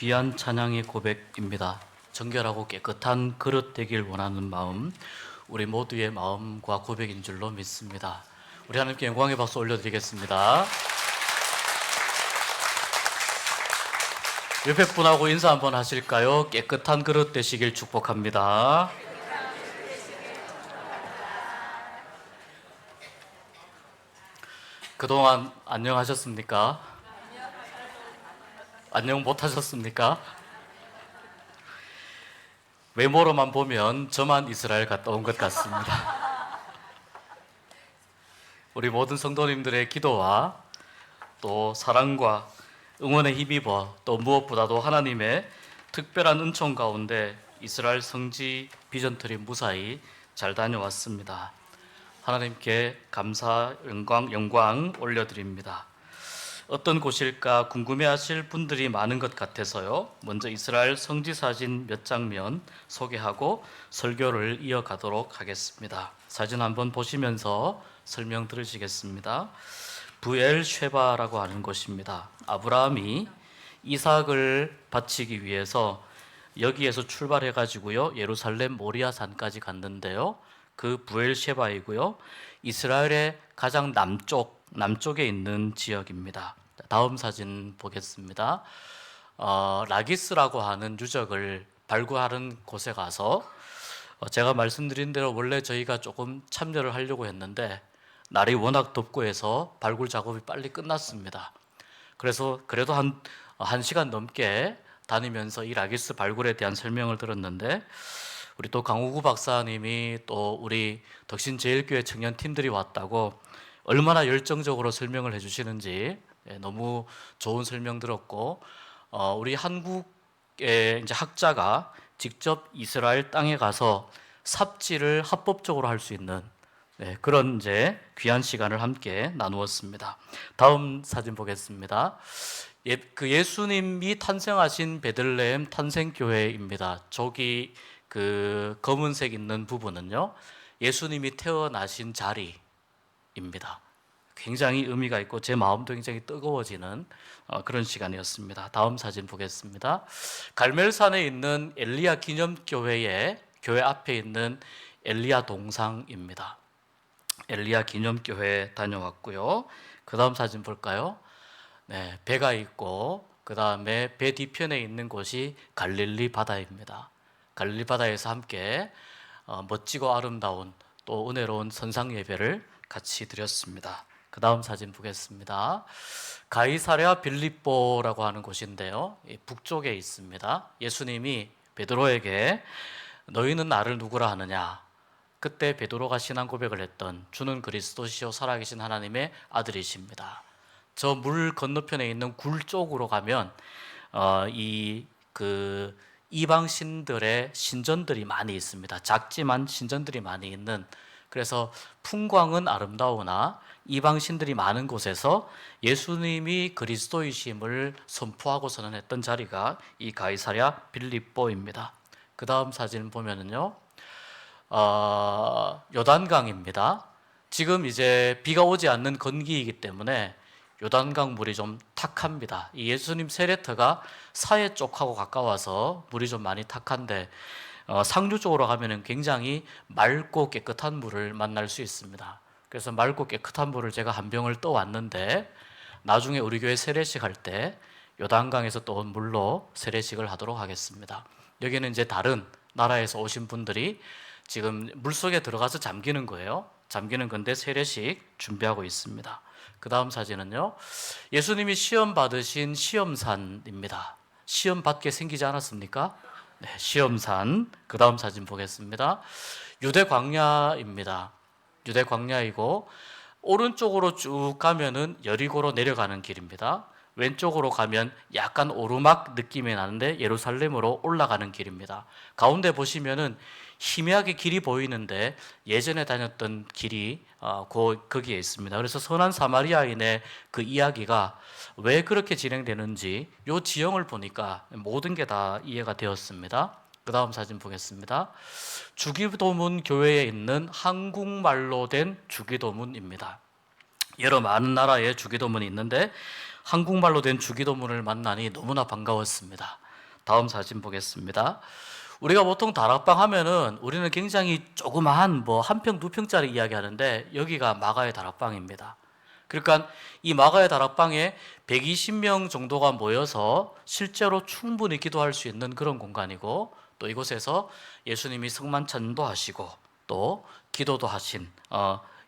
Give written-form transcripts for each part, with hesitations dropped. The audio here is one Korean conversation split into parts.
귀한 찬양의 고백입니다. 정결하고 깨끗한 그릇 되길 원하는 마음, 우리 모두의 마음과 고백인 줄로 믿습니다. 우리 하나님께 영광의 박수 올려드리겠습니다. 옆에 분하고 인사 한번 하실까요? 깨끗한 그릇 되시길 축복합니다. 그동안 안녕하셨습니까? 안녕 못하셨습니까? 외모로만 보면 저만 이스라엘 갔다 온 것 같습니다. 우리 모든 성도님들의 기도와 또 사랑과 응원에 힘입어 또 무엇보다도 하나님의 특별한 은총 가운데 이스라엘 성지 비전트립 무사히 잘 다녀왔습니다. 하나님께 감사, 영광 올려드립니다. 어떤 곳일까 궁금해하실 분들이 많은 것 같아서요. 먼저 이스라엘 성지 사진 몇 장면 소개하고 설교를 이어가도록 하겠습니다. 사진 한번 보시면서 설명 들으시겠습니다. 부엘쉐바라고 하는 곳입니다. 아브라함이 이삭을 바치기 위해서 여기에서 출발해 가지고요 예루살렘 모리아 산까지 갔는데요. 그 부엘쉐바이고요. 이스라엘의 가장 남쪽에 있는 지역입니다. 다음 사진 보겠습니다. 라기스라고 하는 유적을 발굴하는 곳에 가서 제가 말씀드린 대로 원래 저희가 조금 참여를 하려고 했는데 날이 워낙 덥고 해서 발굴 작업이 빨리 끝났습니다. 그래서 그래도 한 시간 넘게 다니면서 이 라기스 발굴에 대한 설명을 들었는데 우리 또 강우구 박사님이 또 우리 덕신제일교회 청년팀들이 왔다고 얼마나 열정적으로 설명을 해주시는지 너무 좋은 설명 들었고 우리 한국의 이제 학자가 직접 이스라엘 땅에 가서 삽질을 합법적으로 할 수 있는 그런 이제 귀한 시간을 함께 나누었습니다. 다음 사진 보겠습니다. 예수님이 탄생하신 베들레헴 탄생교회입니다. 저기 그 검은색 있는 부분은요 예수님이 태어나신 자리입니다. 굉장히 의미가 있고 제 마음도 굉장히 뜨거워지는 그런 시간이었습니다. 다음 사진 보겠습니다. 갈멜산에 있는 엘리야 기념교회의 교회 앞에 있는 엘리야 동상입니다. 엘리야 기념교회 다녀왔고요. 그 다음 사진 볼까요? 네, 배가 있고 그 다음에 배 뒤편에 있는 곳이 갈릴리 바다입니다. 갈릴리 바다에서 함께 멋지고 아름다운 또 은혜로운 선상 예배를 같이 드렸습니다. 그 다음 사진 보겠습니다. 가이사랴 빌립보라고 하는 곳인데요. 북쪽에 있습니다. 예수님이 베드로에게 너희는 나를 누구라 하느냐? 그때 베드로가 신앙 고백을 했던 주는 그리스도시요 살아계신 하나님의 아들이십니다. 저 물 건너편에 있는 굴 쪽으로 가면 이방 신들의 신전들이 많이 있습니다. 작지만 신전들이 많이 있는, 그래서 풍광은 아름다우나 이방 신들이 많은 곳에서 예수님이 그리스도이심을 선포하고 선언했던 자리가 이 가이사랴 빌립보입니다. 그 다음 사진 보면은요, 요단강입니다. 지금 이제 비가 오지 않는 건기이기 때문에 요단강 물이 좀 탁합니다. 이 예수님 세례터가 사해 쪽하고 가까워서 물이 좀 많이 탁한데 상류 쪽으로 가면은 굉장히 맑고 깨끗한 물을 만날 수 있습니다. 그래서 맑고 깨끗한 물을 제가 한 병을 떠왔는데 나중에 우리 교회 세례식 할 때 요단강에서 떠온 물로 세례식을 하도록 하겠습니다. 여기는 이제 다른 나라에서 오신 분들이 지금 물속에 들어가서 잠기는 거예요. 잠기는 건데 세례식 준비하고 있습니다. 그 다음 사진은요, 예수님이 시험 받으신 시험산입니다. 시험 받게 생기지 않았습니까? 네, 시험산. 그 다음 사진 보겠습니다. 유대 광야입니다. 유대 광야이고 오른쪽으로 쭉 가면은 여리고로 내려가는 길입니다. 왼쪽으로 가면 약간 오르막 느낌이 나는데 예루살렘으로 올라가는 길입니다. 가운데 보시면은 희미하게 길이 보이는데 예전에 다녔던 길이 거기에 있습니다. 그래서 선한 사마리아인의 그 이야기가 왜 그렇게 진행되는지 이 지형을 보니까 모든 게 다 이해가 되었습니다. 그 다음 사진 보겠습니다. 주기도문 교회에 있는 한국말로 된 주기도문입니다. 여러 많은 나라에 주기도문이 있는데 한국말로 된 주기도문을 만나니 너무나 반가웠습니다. 다음 사진 보겠습니다. 우리가 보통 다락방 하면은 우리는 굉장히 조그마한 뭐 한 평, 두 평짜리 이야기 하는데 여기가 마가의 다락방입니다. 그러니까 이 마가의 다락방에 120명 정도가 모여서 실제로 충분히 기도할 수 있는 그런 공간이고, 또 이곳에서 예수님이 성만찬도 하시고 또 기도도 하신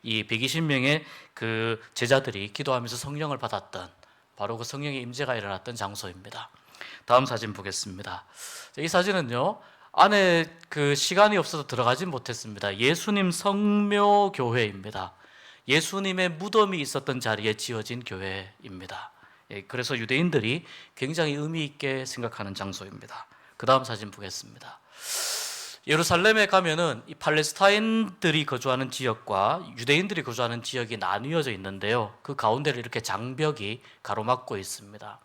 이 120명의 그 제자들이 기도하면서 성령을 받았던 바로 그 성령의 임재가 일어났던 장소입니다. 다음 사진 보겠습니다. 이 사진은요, 안에 그 시간이 없어서 들어가진 못했습니다. 예수님 성묘교회입니다. 예수님의 무덤이 있었던 자리에 지어진 교회입니다. 그래서 유대인들이 굉장히 의미 있게 생각하는 장소입니다. 그 다음 사진 보겠습니다. 예루살렘에 가면은 이 팔레스타인들이 거주하는 지역과 유대인들이 거주하는 지역이 나뉘어져 있는데요, 그 가운데를 이렇게 장벽이 가로막고 있습니다.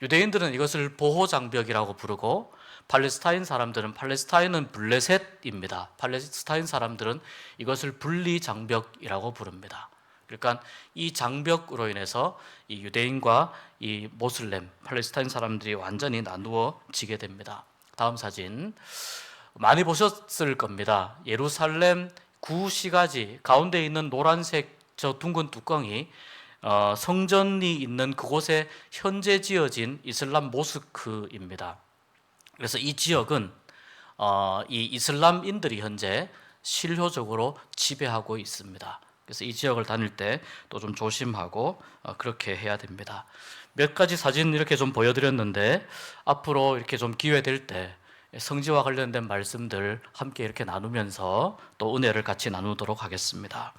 유대인들은 이것을 보호장벽이라고 부르고, 팔레스타인은 블레셋입니다. 팔레스타인 사람들은 이것을 분리장벽이라고 부릅니다. 그러니까 이 장벽으로 인해서 이 유대인과 이 모슬렘, 팔레스타인 사람들이 완전히 나누어지게 됩니다. 다음 사진 많이 보셨을 겁니다. 예루살렘 구시가지 가운데 있는 노란색 저 둥근 뚜껑이 성전이 있는 그곳에 현재 지어진 이슬람 모스크입니다. 그래서 이 지역은 이 이슬람인들이 현재 실효적으로 지배하고 있습니다. 그래서 이 지역을 다닐 때 또 좀 조심하고 그렇게 해야 됩니다. 몇 가지 사진 이렇게 좀 보여드렸는데, 앞으로 이렇게 좀 기회 될 때 성지와 관련된 말씀들 함께 이렇게 나누면서 또 은혜를 같이 나누도록 하겠습니다.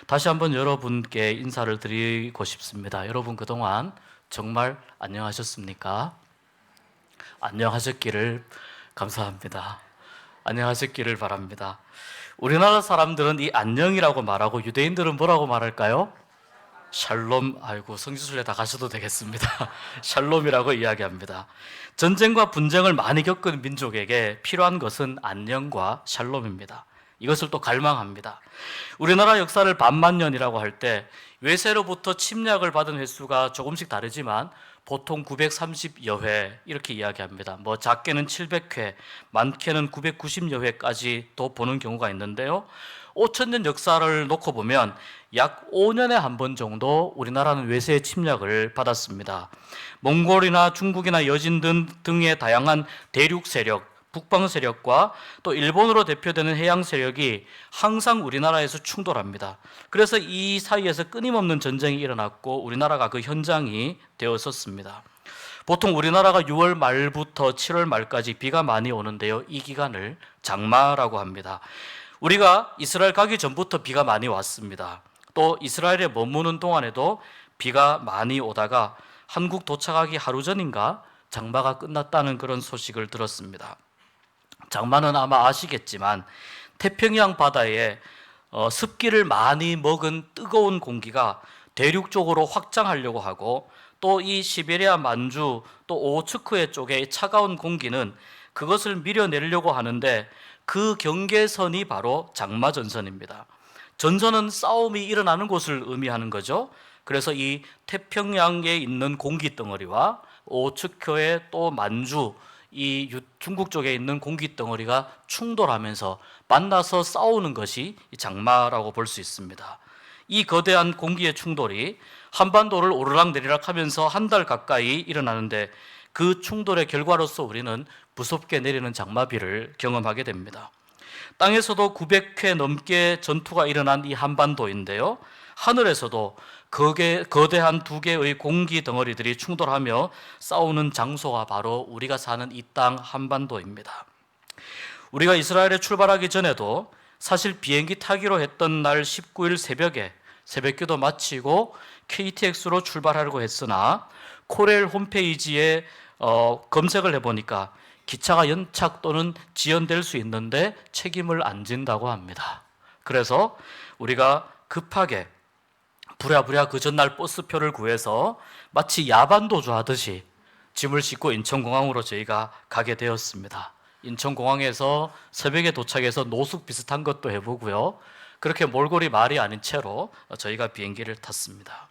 다시 한번 여러분께 인사를 드리고 싶습니다. 여러분 그동안 정말 안녕하셨습니까? 안녕하셨기를 감사합니다. 안녕하셨기를 바랍니다. 우리나라 사람들은 이 안녕이라고 말하고 유대인들은 뭐라고 말할까요? 샬롬. 아이고, 성지순례 다 가셔도 되겠습니다. 샬롬이라고 이야기합니다. 전쟁과 분쟁을 많이 겪은 민족에게 필요한 것은 안녕과 샬롬입니다. 이것을 또 갈망합니다. 우리나라 역사를 반만년이라고 할 때 외세로부터 침략을 받은 횟수가 조금씩 다르지만 보통 930여 회 이렇게 이야기합니다. 뭐 작게는 700회, 많게는 990여 회까지 또 보는 경우가 있는데요, 5천년 역사를 놓고 보면 약 5년에 한 번 정도 우리나라는 외세의 침략을 받았습니다. 몽골이나 중국이나 여진 등의 다양한 대륙 세력, 북방 세력과 또 일본으로 대표되는 해양 세력이 항상 우리나라에서 충돌합니다. 그래서 이 사이에서 끊임없는 전쟁이 일어났고 우리나라가 그 현장이 되었었습니다. 보통 우리나라가 6월 말부터 7월 말까지 비가 많이 오는데요, 이 기간을 장마라고 합니다. 우리가 이스라엘 가기 전부터 비가 많이 왔습니다. 또 이스라엘에 머무는 동안에도 비가 많이 오다가 한국 도착하기 하루 전인가 장마가 끝났다는 그런 소식을 들었습니다. 장마는 아마 아시겠지만 태평양 바다에 습기를 많이 먹은 뜨거운 공기가 대륙 쪽으로 확장하려고 하고, 또 이 시베리아 만주 또 오호츠크해 쪽의 차가운 공기는 그것을 밀어내려고 하는데 그 경계선이 바로 장마전선입니다. 전선은 싸움이 일어나는 곳을 의미하는 거죠. 그래서 이 태평양에 있는 공기덩어리와 오호츠크해 또 만주 이 중국 쪽에 있는 공기덩어리가 충돌하면서 만나서 싸우는 것이 장마라고 볼 수 있습니다. 이 거대한 공기의 충돌이 한반도를 오르락내리락 하면서 한 달 가까이 일어나는데, 그 충돌의 결과로서 우리는 무섭게 내리는 장마비를 경험하게 됩니다. 땅에서도 900회 넘게 전투가 일어난 이 한반도인데요, 하늘에서도 거대한 두 개의 공기 덩어리들이 충돌하며 싸우는 장소가 바로 우리가 사는 이 땅 한반도입니다. 우리가 이스라엘에 출발하기 전에도 사실 비행기 타기로 했던 날 19일 새벽에 새벽기도 마치고 KTX로 출발하려고 했으나 코레일 홈페이지에 검색을 해보니까 기차가 연착 또는 지연될 수 있는데 책임을 안 진다고 합니다. 그래서 우리가 급하게 부랴부랴 그 전날 버스표를 구해서 마치 야반도주 하듯이 짐을 싣고 인천공항으로 저희가 가게 되었습니다. 인천공항에서 새벽에 도착해서 노숙 비슷한 것도 해보고요, 그렇게 몰골이 말이 아닌 채로 저희가 비행기를 탔습니다.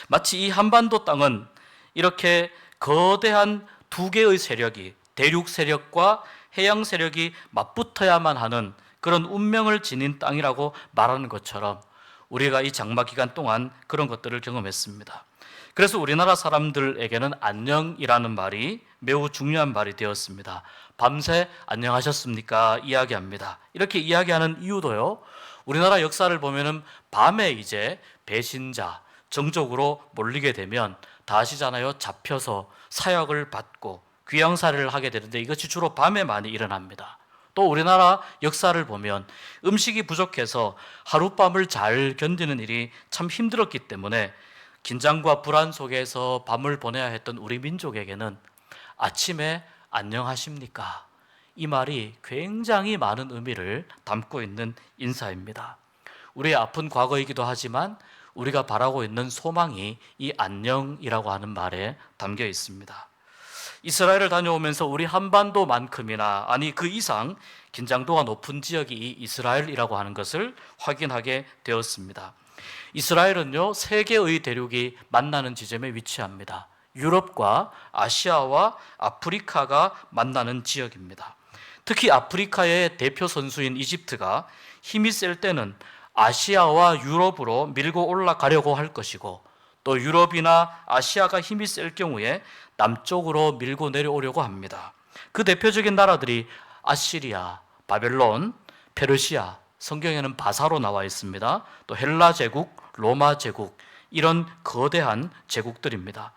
마치 이 한반도 땅은 이렇게 거대한 두 개의 세력이 대륙 세력과 해양 세력이 맞붙어야만 하는 그런 운명을 지닌 땅이라고 말하는 것처럼 우리가 이 장마 기간 동안 그런 것들을 경험했습니다. 그래서 우리나라 사람들에게는 안녕이라는 말이 매우 중요한 말이 되었습니다. 밤새 안녕하셨습니까? 이야기합니다. 이렇게 이야기하는 이유도요, 우리나라 역사를 보면은 밤에 이제 배신자, 정적으로 몰리게 되면 다 아시잖아요. 잡혀서 사역을 받고 귀양살이를 하게 되는데 이것이 주로 밤에 많이 일어납니다. 또 우리나라 역사를 보면 음식이 부족해서 하룻밤을 잘 견디는 일이 참 힘들었기 때문에 긴장과 불안 속에서 밤을 보내야 했던 우리 민족에게는 아침에 안녕하십니까? 이 말이 굉장히 많은 의미를 담고 있는 인사입니다. 우리의 아픈 과거이기도 하지만 우리가 바라고 있는 소망이 이 안녕이라고 하는 말에 담겨 있습니다. 이스라엘을 다녀오면서 우리 한반도만큼이나 아니 그 이상 긴장도가 높은 지역이 이 이스라엘이라고 하는 것을 확인하게 되었습니다. 이스라엘은요, 세 개의 대륙이 만나는 지점에 위치합니다. 유럽과 아시아와 아프리카가 만나는 지역입니다. 특히 아프리카의 대표 선수인 이집트가 힘이 셀 때는 아시아와 유럽으로 밀고 올라가려고 할 것이고, 또 유럽이나 아시아가 힘이 셀 경우에 남쪽으로 밀고 내려오려고 합니다. 그 대표적인 나라들이 아시리아, 바벨론, 페르시아, 성경에는 바사로 나와 있습니다. 또 헬라 제국, 로마 제국, 이런 거대한 제국들입니다.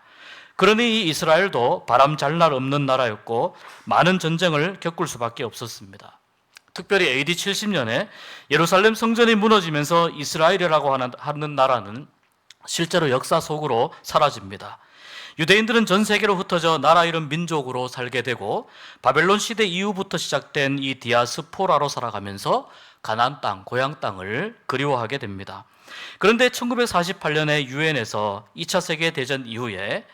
그러니 이 이스라엘도 바람 잘 날 없는 나라였고 많은 전쟁을 겪을 수밖에 없었습니다. 특별히 AD 70년에 예루살렘 성전이 무너지면서 이스라엘이라고 하는 나라는 실제로 역사 속으로 사라집니다. 유대인들은 전 세계로 흩어져 나라 잃은 민족으로 살게 되고 바벨론 시대 이후부터 시작된 이 디아스포라로 살아가면서 가나안 땅, 고향 땅을 그리워하게 됩니다. 그런데 1948년에 유엔에서 2차 세계대전 이후에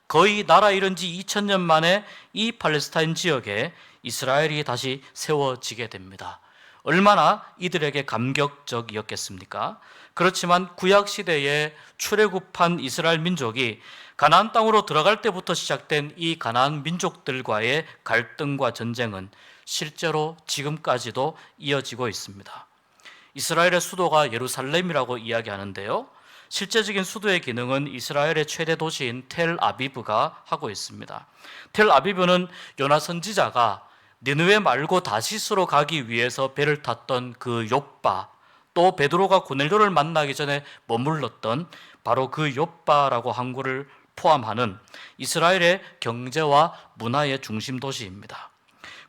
거의 나라 잃은 지 2000년 만에 이 팔레스타인 지역에 이스라엘이 다시 세워지게 됩니다. 얼마나 이들에게 감격적이었겠습니까? 그렇지만 구약 시대에 출애굽한 이스라엘 민족이 가나안 땅으로 들어갈 때부터 시작된 이 가나안 민족들과의 갈등과 전쟁은 실제로 지금까지도 이어지고 있습니다. 이스라엘의 수도가 예루살렘이라고 이야기하는데요, 실제적인 수도의 기능은 이스라엘의 최대 도시인 텔아비브가 하고 있습니다. 텔아비브는 요나 선지자가 니느웨 말고 다시스로 가기 위해서 배를 탔던 그 욥바, 또 베드로가 고넬료를 만나기 전에 머물렀던 바로 그 욥바라고 항구를 포함하는 이스라엘의 경제와 문화의 중심 도시입니다.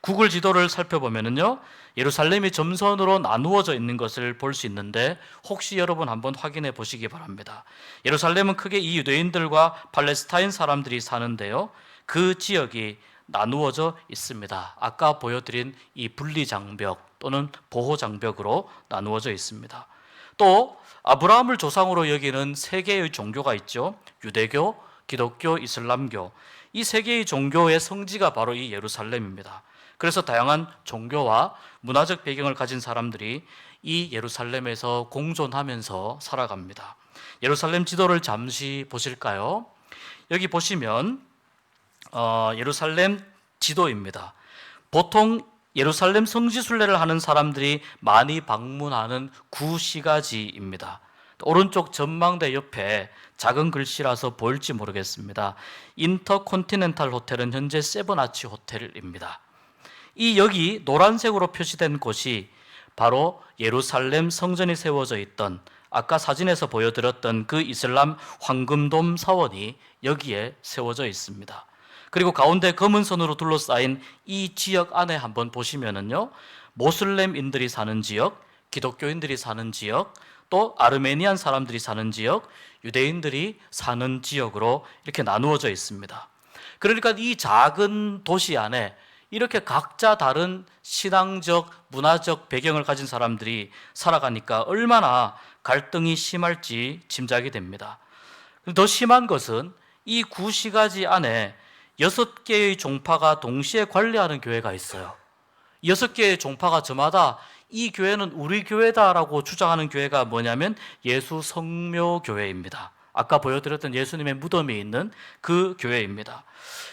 구글 지도를 살펴보면요, 예루살렘이 점선으로 나누어져 있는 것을 볼 수 있는데 혹시 여러분 한번 확인해 보시기 바랍니다. 예루살렘은 크게 이 유대인들과 팔레스타인 사람들이 사는데요, 그 지역이 나누어져 있습니다. 아까 보여드린 이 분리장벽 또는 보호장벽으로 나누어져 있습니다. 또 아브라함을 조상으로 여기는 세 개의 종교가 있죠. 유대교, 기독교, 이슬람교. 이 세 개의 종교의 성지가 바로 이 예루살렘입니다. 그래서 다양한 종교와 문화적 배경을 가진 사람들이 이 예루살렘에서 공존하면서 살아갑니다. 예루살렘 지도를 잠시 보실까요? 여기 보시면 예루살렘 지도입니다. 보통 예루살렘 성지순례를 하는 사람들이 많이 방문하는 구시가지입니다. 오른쪽 전망대 옆에 작은 글씨라서 보일지 모르겠습니다. 인터컨티넨탈 호텔은 현재 세븐아치 호텔입니다. 이 여기 노란색으로 표시된 곳이 바로 예루살렘 성전이 세워져 있던, 아까 사진에서 보여드렸던 그 이슬람 황금돔 사원이 여기에 세워져 있습니다. 그리고 가운데 검은 선으로 둘러싸인 이 지역 안에 한번 보시면은요, 모슬렘인들이 사는 지역, 기독교인들이 사는 지역, 또 아르메니안 사람들이 사는 지역, 유대인들이 사는 지역으로 이렇게 나누어져 있습니다. 그러니까 이 작은 도시 안에 이렇게 각자 다른 신앙적, 문화적 배경을 가진 사람들이 살아가니까 얼마나 갈등이 심할지 짐작이 됩니다. 더 심한 것은 이 구시가지 안에 6개의 종파가 동시에 관리하는 교회가 있어요. 6개의 종파가 저마다 이 교회는 우리 교회다라고 주장하는 교회가 뭐냐면 예수 성묘교회입니다. 아까 보여드렸던 예수님의 무덤이 있는 그 교회입니다.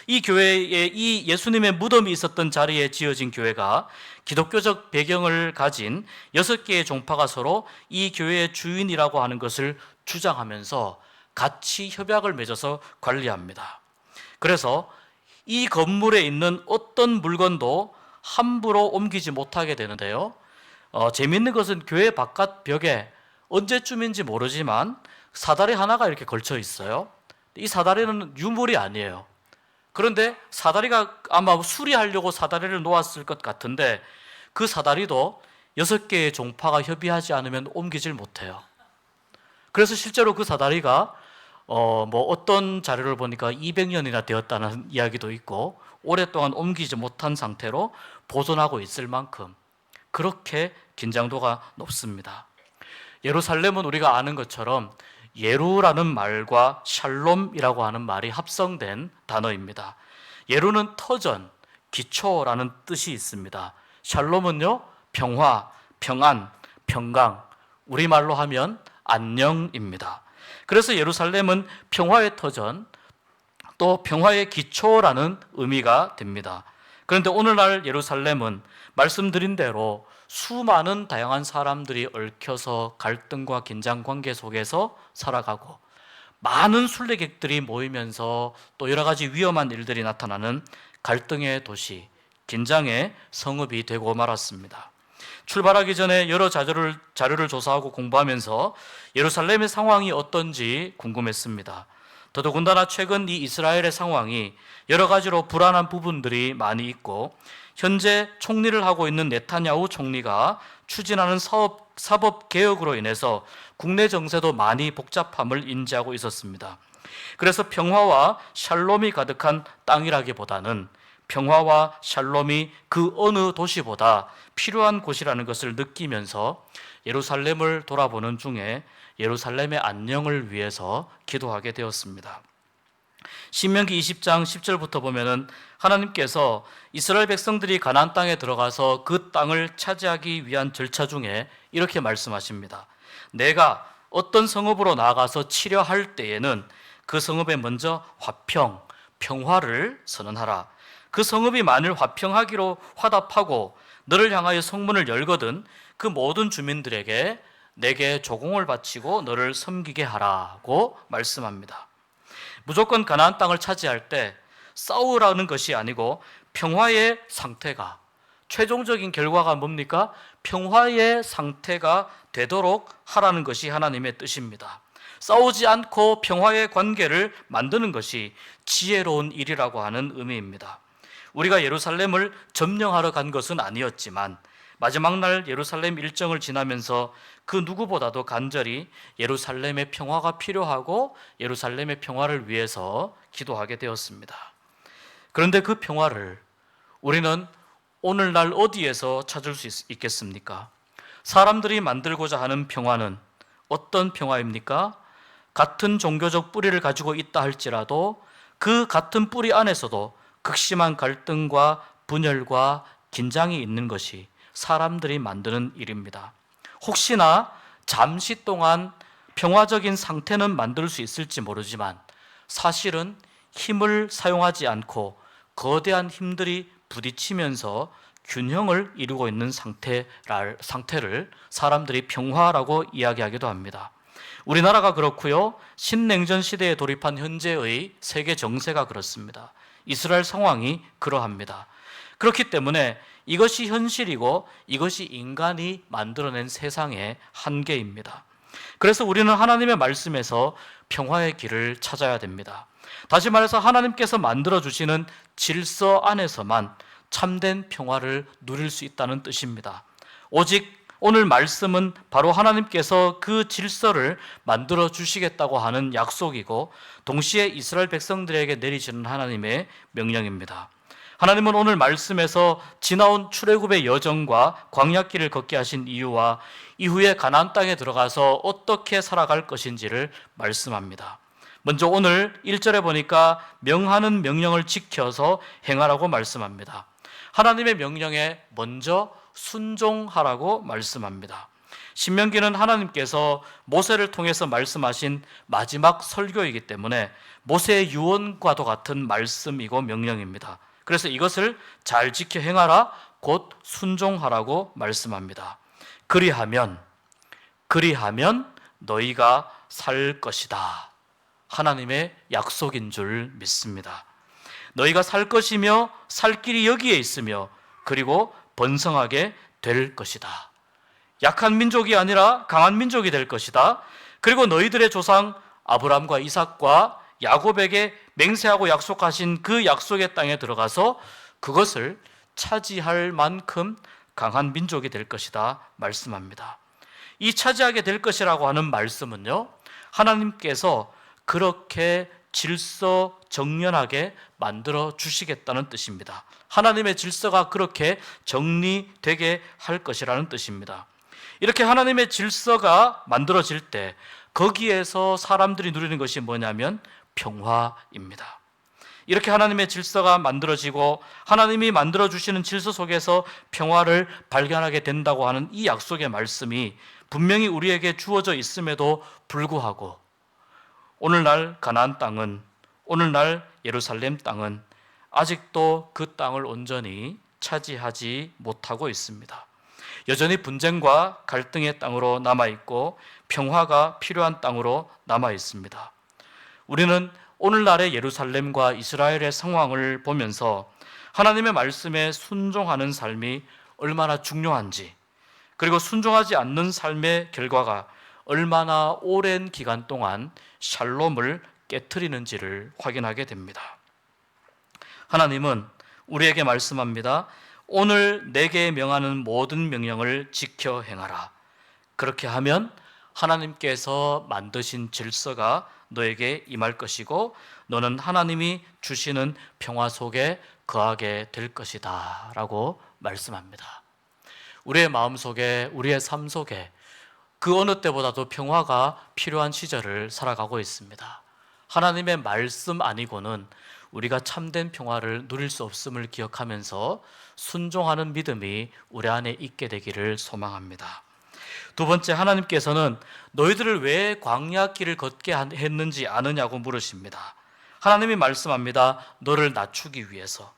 이 교회에 이 예수님의 무덤이 있었던 자리에 지어진 교회가 기독교적 배경을 가진 6개의 종파가 서로 이 교회의 주인이라고 하는 것을 주장하면서 같이 협약을 맺어서 관리합니다. 그래서 이 건물에 있는 어떤 물건도 함부로 옮기지 못하게 되는데요. 재미있는 것은 교회 바깥 벽에 언제쯤인지 모르지만 사다리 하나가 이렇게 걸쳐 있어요. 이 사다리는 유물이 아니에요. 그런데 사다리가 아마 수리하려고 사다리를 놓았을 것 같은데 그 사다리도 6개의 종파가 협의하지 않으면 옮기질 못해요. 그래서 실제로 그 사다리가 어떤 자료를 보니까 200년이나 되었다는 이야기도 있고 오랫동안 옮기지 못한 상태로 보존하고 있을 만큼 그렇게 긴장도가 높습니다. 예루살렘은 우리가 아는 것처럼 예루라는 말과 샬롬이라고 하는 말이 합성된 단어입니다. 예루는 터전, 기초라는 뜻이 있습니다. 샬롬은요, 평화, 평안, 평강, 우리말로 하면 안녕입니다. 그래서 예루살렘은 평화의 터전, 또 평화의 기초라는 의미가 됩니다. 그런데 오늘날 예루살렘은 말씀드린 대로 수많은 다양한 사람들이 얽혀서 갈등과 긴장 관계 속에서 살아가고 많은 순례객들이 모이면서 또 여러 가지 위험한 일들이 나타나는 갈등의 도시, 긴장의 성읍이 되고 말았습니다. 출발하기 전에 여러 자료를 조사하고 공부하면서 예루살렘의 상황이 어떤지 궁금했습니다. 더더군다나 최근 이 이스라엘의 상황이 여러 가지로 불안한 부분들이 많이 있고 현재 총리를 하고 있는 네타냐후 총리가 추진하는 사법 개혁으로 인해서 국내 정세도 많이 복잡함을 인지하고 있었습니다. 그래서 평화와 샬롬이 가득한 땅이라기보다는 평화와 샬롬이 그 어느 도시보다 필요한 곳이라는 것을 느끼면서 예루살렘을 돌아보는 중에 예루살렘의 안녕을 위해서 기도하게 되었습니다. 신명기 20장 10절부터 보면은 하나님께서 이스라엘 백성들이 가나안 땅에 들어가서 그 땅을 차지하기 위한 절차 중에 이렇게 말씀하십니다. 내가 어떤 성읍으로 나아가서 치려 할 때에는 그 성읍에 먼저 화평, 평화를 선언하라. 그 성읍이 만일 화평하기로 화답하고 너를 향하여 성문을 열거든 그 모든 주민들에게 내게 조공을 바치고 너를 섬기게 하라고 말씀합니다. 무조건 가나안 땅을 차지할 때 싸우라는 것이 아니고 평화의 상태가, 최종적인 결과가 뭡니까? 평화의 상태가 되도록 하라는 것이 하나님의 뜻입니다. 싸우지 않고 평화의 관계를 만드는 것이 지혜로운 일이라고 하는 의미입니다. 우리가 예루살렘을 점령하러 간 것은 아니었지만 마지막 날 예루살렘 일정을 지나면서 그 누구보다도 간절히 예루살렘의 평화가 필요하고 예루살렘의 평화를 위해서 기도하게 되었습니다. 그런데 그 평화를 우리는 오늘날 어디에서 찾을 수 있겠습니까? 사람들이 만들고자 하는 평화는 어떤 평화입니까? 같은 종교적 뿌리를 가지고 있다 할지라도 그 같은 뿌리 안에서도 극심한 갈등과 분열과 긴장이 있는 것이 사람들이 만드는 일입니다. 혹시나 잠시 동안 평화적인 상태는 만들 수 있을지 모르지만 사실은 힘을 사용하지 않고 거대한 힘들이 부딪히면서 균형을 이루고 있는 상태를 사람들이 평화라고 이야기하기도 합니다. 우리나라가 그렇고요. 신냉전 시대에 돌입한 현재의 세계 정세가 그렇습니다. 이스라엘 상황이 그러합니다. 그렇기 때문에 이것이 현실이고 이것이 인간이 만들어낸 세상의 한계입니다. 그래서 우리는 하나님의 말씀에서 평화의 길을 찾아야 됩니다. 다시 말해서 하나님께서 만들어주시는 질서 안에서만 참된 평화를 누릴 수 있다는 뜻입니다. 오직 오늘 말씀은 바로 하나님께서 그 질서를 만들어 주시겠다고 하는 약속이고 동시에 이스라엘 백성들에게 내리시는 하나님의 명령입니다. 하나님은 오늘 말씀에서 지나온 출애굽의 여정과 광야길을 걷게 하신 이유와 이후에 가나안 땅에 들어가서 어떻게 살아갈 것인지를 말씀합니다. 먼저 오늘 1절에 보니까 명하는 명령을 지켜서 행하라고 말씀합니다. 하나님의 명령에 먼저 순종하라고 말씀합니다. 신명기는 하나님께서 모세를 통해서 말씀하신 마지막 설교이기 때문에 모세의 유언과도 같은 말씀이고 명령입니다. 그래서 이것을 잘 지켜 행하라, 곧 순종하라고 말씀합니다. 그리하면 너희가 살 것이다. 하나님의 약속인 줄 믿습니다. 너희가 살 것이며 살 길이 여기에 있으며 그리고 번성하게 될 것이다. 약한 민족이 아니라 강한 민족이 될 것이다. 그리고 너희들의 조상 아브람과 이삭과 야곱에게 맹세하고 약속하신 그 약속의 땅에 들어가서 그것을 차지할 만큼 강한 민족이 될 것이다 말씀합니다. 이 차지하게 될 것이라고 하는 말씀은요, 하나님께서 그렇게 질서정연하게 만들어 주시겠다는 뜻입니다. 하나님의 질서가 그렇게 정리되게 할 것이라는 뜻입니다. 이렇게 하나님의 질서가 만들어질 때 거기에서 사람들이 누리는 것이 뭐냐면 평화입니다. 이렇게 하나님의 질서가 만들어지고 하나님이 만들어주시는 질서 속에서 평화를 발견하게 된다고 하는 이 약속의 말씀이 분명히 우리에게 주어져 있음에도 불구하고 오늘날 가나안 땅은, 오늘날 예루살렘 땅은 아직도 그 땅을 온전히 차지하지 못하고 있습니다. 여전히 분쟁과 갈등의 땅으로 남아있고 평화가 필요한 땅으로 남아있습니다. 우리는 오늘날의 예루살렘과 이스라엘의 상황을 보면서 하나님의 말씀에 순종하는 삶이 얼마나 중요한지, 그리고 순종하지 않는 삶의 결과가 얼마나 오랜 기간 동안 샬롬을 깨트리는지를 확인하게 됩니다. 하나님은 우리에게 말씀합니다. 오늘 내게 명하는 모든 명령을 지켜 행하라. 그렇게 하면 하나님께서 만드신 질서가 너에게 임할 것이고 너는 하나님이 주시는 평화 속에 거하게 될 것이다 라고 말씀합니다. 우리의 마음 속에, 우리의 삶 속에 그 어느 때보다도 평화가 필요한 시절을 살아가고 있습니다. 하나님의 말씀 아니고는 우리가 참된 평화를 누릴 수 없음을 기억하면서 순종하는 믿음이 우리 안에 있게 되기를 소망합니다. 두 번째, 하나님께서는 너희들을 왜 광야길을 걷게 했는지 아느냐고 물으십니다. 하나님이 말씀합니다. 너를 낮추기 위해서,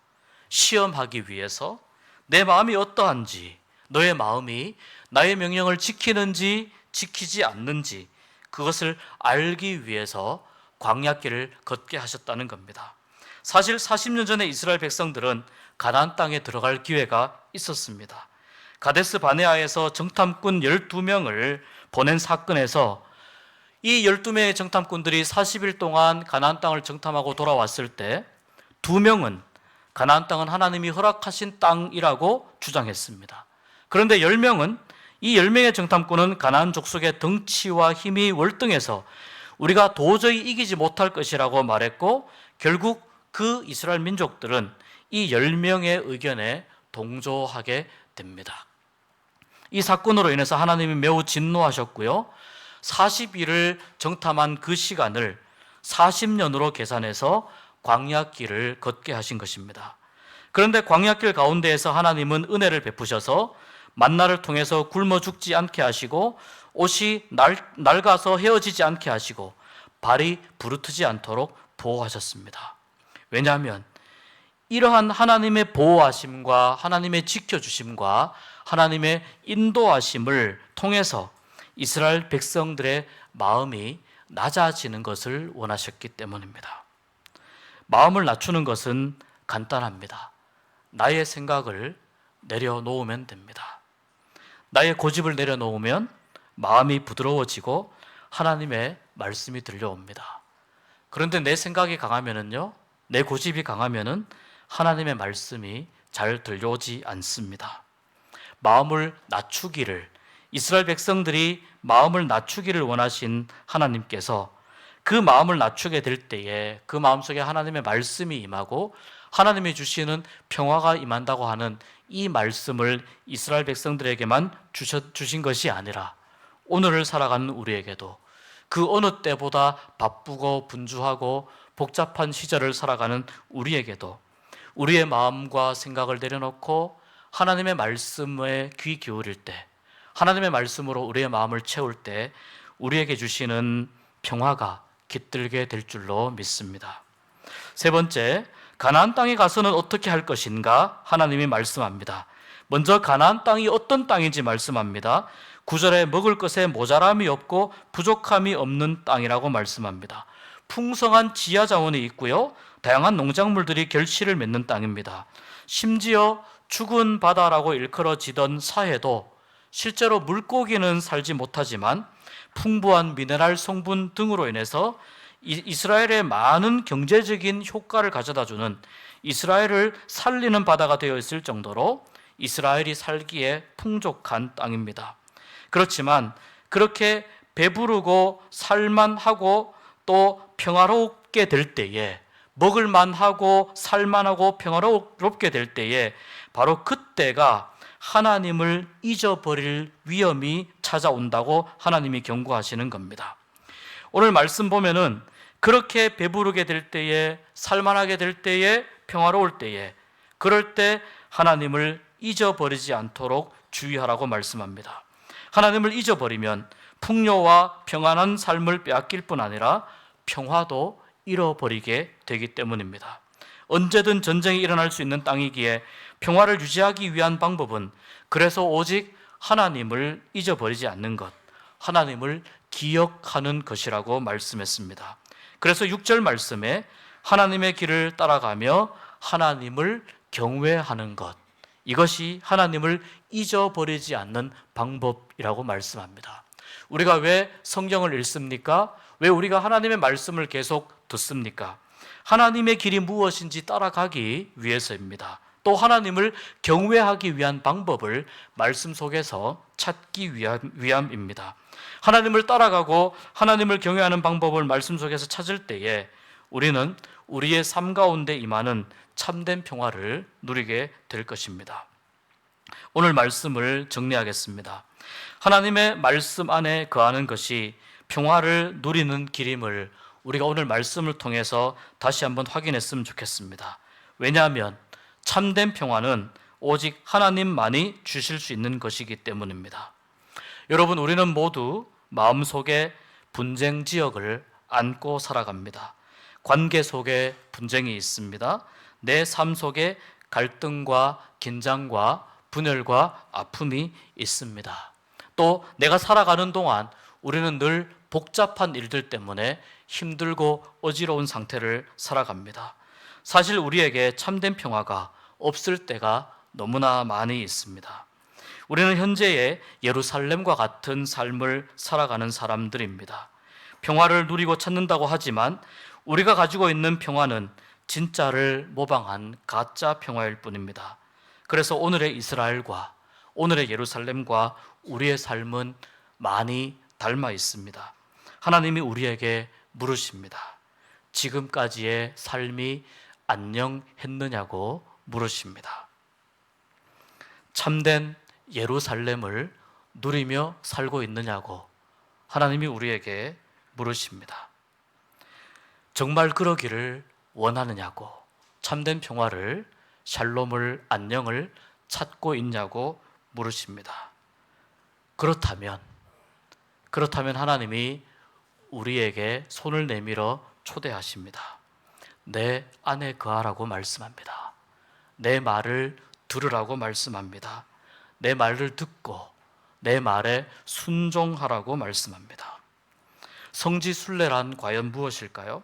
시험하기 위해서, 내 마음이 어떠한지, 너의 마음이 나의 명령을 지키는지 지키지 않는지 그것을 알기 위해서 광야길을 걷게 하셨다는 겁니다. 사실 40년 전에 이스라엘 백성들은 가나안 땅에 들어갈 기회가 있었습니다. 가데스 바네아에서 정탐꾼 12명을 보낸 사건에서 이 12명의 정탐꾼들이 40일 동안 가나안 땅을 정탐하고 돌아왔을 때 2명은 가나안 땅은 하나님이 허락하신 땅이라고 주장했습니다. 그런데 10명은, 이 10명의 정탐꾼은 가나안 족속의 덩치와 힘이 월등해서 우리가 도저히 이기지 못할 것이라고 말했고 결국 그 이스라엘 민족들은 이 10명의 의견에 동조하게 됩니다. 이 사건으로 인해서 하나님이 매우 진노하셨고요. 40일을 정탐한 그 시간을 40년으로 계산해서 광야길을 걷게 하신 것입니다. 그런데 광야길 가운데에서 하나님은 은혜를 베푸셔서 만나를 통해서 굶어 죽지 않게 하시고 옷이 낡아서 헤어지지 않게 하시고 발이 부르트지 않도록 보호하셨습니다. 왜냐하면 이러한 하나님의 보호하심과 하나님의 지켜주심과 하나님의 인도하심을 통해서 이스라엘 백성들의 마음이 낮아지는 것을 원하셨기 때문입니다. 마음을 낮추는 것은 간단합니다. 나의 생각을 내려놓으면 됩니다. 나의 고집을 내려놓으면 마음이 부드러워지고 하나님의 말씀이 들려옵니다. 그런데 내 생각이 강하면은요, 내 고집이 강하면은 하나님의 말씀이 잘 들려오지 않습니다. 마음을 낮추기를, 이스라엘 백성들이 마음을 낮추기를 원하신 하나님께서 그 마음을 낮추게 될 때에 그 마음속에 하나님의 말씀이 임하고 하나님이 주시는 평화가 임한다고 하는 이 말씀을 이스라엘 백성들에게만 주신 것이 아니라 오늘을 살아가는 우리에게도 그 어느 때보다 바쁘고 분주하고 복잡한 시절을 살아가는 우리에게도 우리의 마음과 생각을 내려놓고 하나님의 말씀에 귀 기울일 때 하나님의 말씀으로 우리의 마음을 채울 때 우리에게 주시는 평화가 깃들게 될 줄로 믿습니다. 세 번째, 가나안 땅에 가서는 어떻게 할 것인가 하나님이 말씀합니다. 먼저 가나안 땅이 어떤 땅인지 말씀합니다. 9절에 먹을 것에 모자람이 없고 부족함이 없는 땅이라고 말씀합니다. 풍성한 지하 자원이 있고요, 다양한 농작물들이 결실을 맺는 땅입니다. 심지어 죽은 바다라고 일컬어지던 사해도 실제로 물고기는 살지 못하지만 풍부한 미네랄 성분 등으로 인해서 이스라엘에 많은 경제적인 효과를 가져다주는, 이스라엘을 살리는 바다가 되어 있을 정도로 이스라엘이 살기에 풍족한 땅입니다. 그렇지만 그렇게 배부르고 살만하고 또 평화롭게 될 때에, 먹을만하고 살만하고 평화롭게 될 때에 바로 그때가 하나님을 잊어버릴 위험이 찾아온다고 하나님이 경고하시는 겁니다. 오늘 말씀 보면은 그렇게 배부르게 될 때에, 살만하게 될 때에, 평화로울 때에, 그럴 때 하나님을 잊어버리지 않도록 주의하라고 말씀합니다. 하나님을 잊어버리면 풍요와 평안한 삶을 빼앗길 뿐 아니라 평화도 잃어버리게 되기 때문입니다. 언제든 전쟁이 일어날 수 있는 땅이기에 평화를 유지하기 위한 방법은 그래서 오직 하나님을 잊어버리지 않는 것, 하나님을 기억하는 것이라고 말씀했습니다. 그래서 6절 말씀에 하나님의 길을 따라가며 하나님을 경외하는 것, 이것이 하나님을 잊어버리지 않는 방법이라고 말씀합니다. 우리가 왜 성경을 읽습니까? 왜 우리가 하나님의 말씀을 계속 듣습니까? 하나님의 길이 무엇인지 따라가기 위해서입니다. 또 하나님을 경외하기 위한 방법을 말씀 속에서 찾기 위함입니다. 하나님을 따라가고 하나님을 경외하는 방법을 말씀 속에서 찾을 때에 우리는 우리의 삶 가운데 임하는 참된 평화를 누리게 될 것입니다. 오늘 말씀을 정리하겠습니다. 하나님의 말씀 안에 거하는 것이 평화를 누리는 길임을 우리가 오늘 말씀을 통해서 다시 한번 확인했으면 좋겠습니다. 왜냐하면 참된 평화는 오직 하나님만이 주실 수 있는 것이기 때문입니다. 여러분, 우리는 모두 마음속에 분쟁 지역을 안고 살아갑니다. 관계 속에 분쟁이 있습니다. 내 삶 속에 갈등과 긴장과 분열과 아픔이 있습니다. 또 내가 살아가는 동안 우리는 늘 복잡한 일들 때문에 힘들고 어지러운 상태를 살아갑니다. 사실 우리에게 참된 평화가 없을 때가 너무나 많이 있습니다. 우리는 현재의 예루살렘과 같은 삶을 살아가는 사람들입니다. 평화를 누리고 찾는다고 하지만 우리가 가지고 있는 평화는 진짜를 모방한 가짜 평화일 뿐입니다. 그래서 오늘의 이스라엘과 오늘의 예루살렘과 우리의 삶은 많이 닮아 있습니다. 하나님이 우리에게 물으십니다. 지금까지의 삶이 안녕했느냐고 물으십니다. 참된 예루살렘을 누리며 살고 있느냐고 하나님이 우리에게 물으십니다. 정말 그러기를 원하느냐고, 참된 평화를, 샬롬을, 안녕을 찾고 있냐고 물으십니다. 그렇다면 하나님이 우리에게 손을 내밀어 초대하십니다. 내 안에 거하라고 말씀합니다. 내 말을 들으라고 말씀합니다. 내 말을 듣고 내 말에 순종하라고 말씀합니다. 성지순례란 과연 무엇일까요?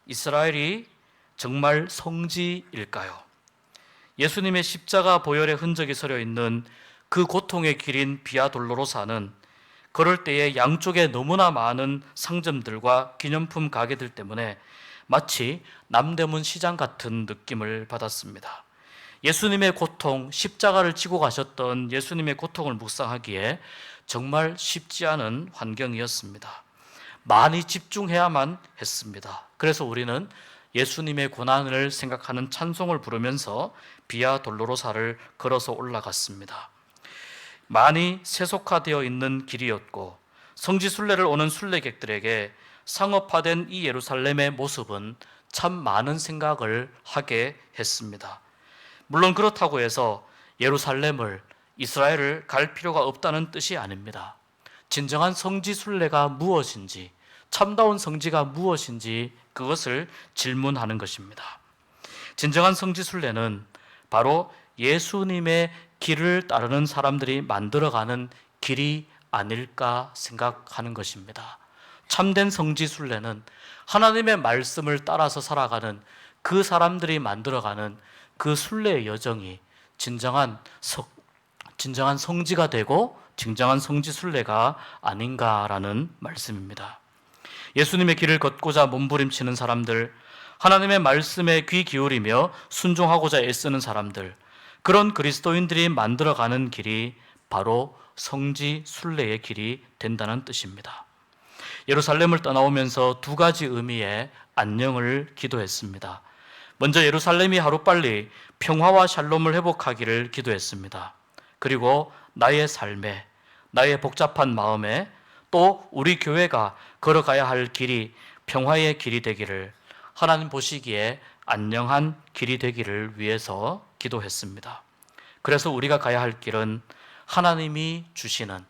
이스라엘이 정말 성지일까요? 예수님의 십자가 보혈의 흔적이 서려 있는 그 고통의 길인 비아 돌로로사는 걸을 때에 양쪽에 너무나 많은 상점들과 기념품 가게들 때문에 마치 남대문 시장 같은 느낌을 받았습니다. 예수님의 고통, 십자가를 지고 가셨던 예수님의 고통을 묵상하기에 정말 쉽지 않은 환경이었습니다. 많이 집중해야만 했습니다. 그래서 우리는 예수님의 고난을 생각하는 찬송을 부르면서 비아 돌로로사를 걸어서 올라갔습니다. 많이 세속화되어 있는 길이었고 성지 순례를 오는 순례객들에게 상업화된 이 예루살렘의 모습은 참 많은 생각을 하게 했습니다. 물론 그렇다고 해서 예루살렘을 이스라엘을 갈 필요가 없다는 뜻이 아닙니다. 진정한 성지 순례가 무엇인지, 참다운 성지가 무엇인지 그것을 질문하는 것입니다. 진정한 성지 순례는 바로 예수님의 길을 따르는 사람들이 만들어가는 길이 아닐까 생각하는 것입니다. 참된 성지 순례는 하나님의 말씀을 따라서 살아가는 그 사람들이 만들어가는 그 순례의 여정이 진정한 성지가 되고 진정한 성지 순례가 아닌가라는 말씀입니다. 예수님의 길을 걷고자 몸부림치는 사람들, 하나님의 말씀에 귀 기울이며 순종하고자 애쓰는 사람들, 그런 그리스도인들이 만들어가는 길이 바로 성지 순례의 길이 된다는 뜻입니다. 예루살렘을 떠나오면서 두 가지 의미의 안녕을 기도했습니다. 먼저 예루살렘이 하루빨리 평화와 샬롬을 회복하기를 기도했습니다. 그리고 나의 삶에, 나의 복잡한 마음에, 또 우리 교회가 걸어가야 할 길이 평화의 길이 되기를, 하나님 보시기에 안녕한 길이 되기를 위해서 기도했습니다. 그래서 우리가 가야 할 길은 하나님이 주시는,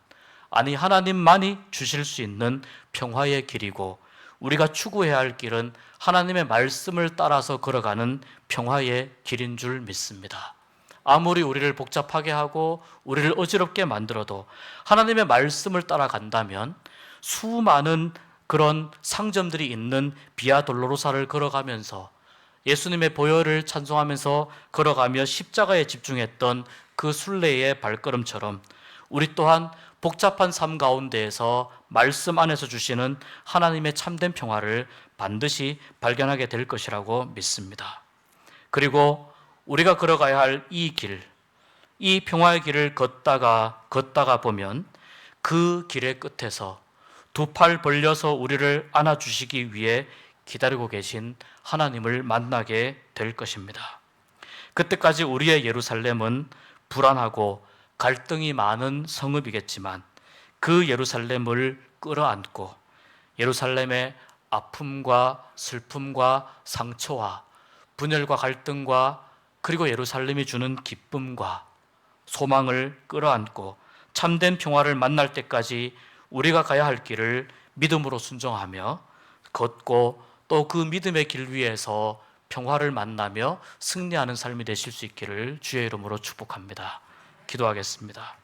아니 하나님만이 주실 수 있는 평화의 길이고, 우리가 추구해야 할 길은 하나님의 말씀을 따라서 걸어가는 평화의 길인 줄 믿습니다. 아무리 우리를 복잡하게 하고 우리를 어지럽게 만들어도 하나님의 말씀을 따라간다면 수많은 그런 상점들이 있는 비아 돌로로사를 걸어가면서 예수님의 보혈을 찬송하면서 걸어가며 십자가에 집중했던 그 순례의 발걸음처럼 우리 또한 복잡한 삶 가운데에서 말씀 안에서 주시는 하나님의 참된 평화를 반드시 발견하게 될 것이라고 믿습니다. 그리고 우리가 걸어가야 할 이 길, 이 평화의 길을 걷다가 보면 그 길의 끝에서 두 팔 벌려서 우리를 안아주시기 위해 기다리고 계신 하나님을 만나게 될 것입니다. 그때까지 우리의 예루살렘은 불안하고 갈등이 많은 성읍이겠지만 그 예루살렘을 끌어안고 예루살렘의 아픔과 슬픔과 상처와 분열과 갈등과 그리고 예루살렘이 주는 기쁨과 소망을 끌어안고 참된 평화를 만날 때까지 우리가 가야 할 길을 믿음으로 순종하며 걷고 또 그 믿음의 길 위에서 평화를 만나며 승리하는 삶이 되실 수 있기를 주의 이름으로 축복합니다. 기도하겠습니다.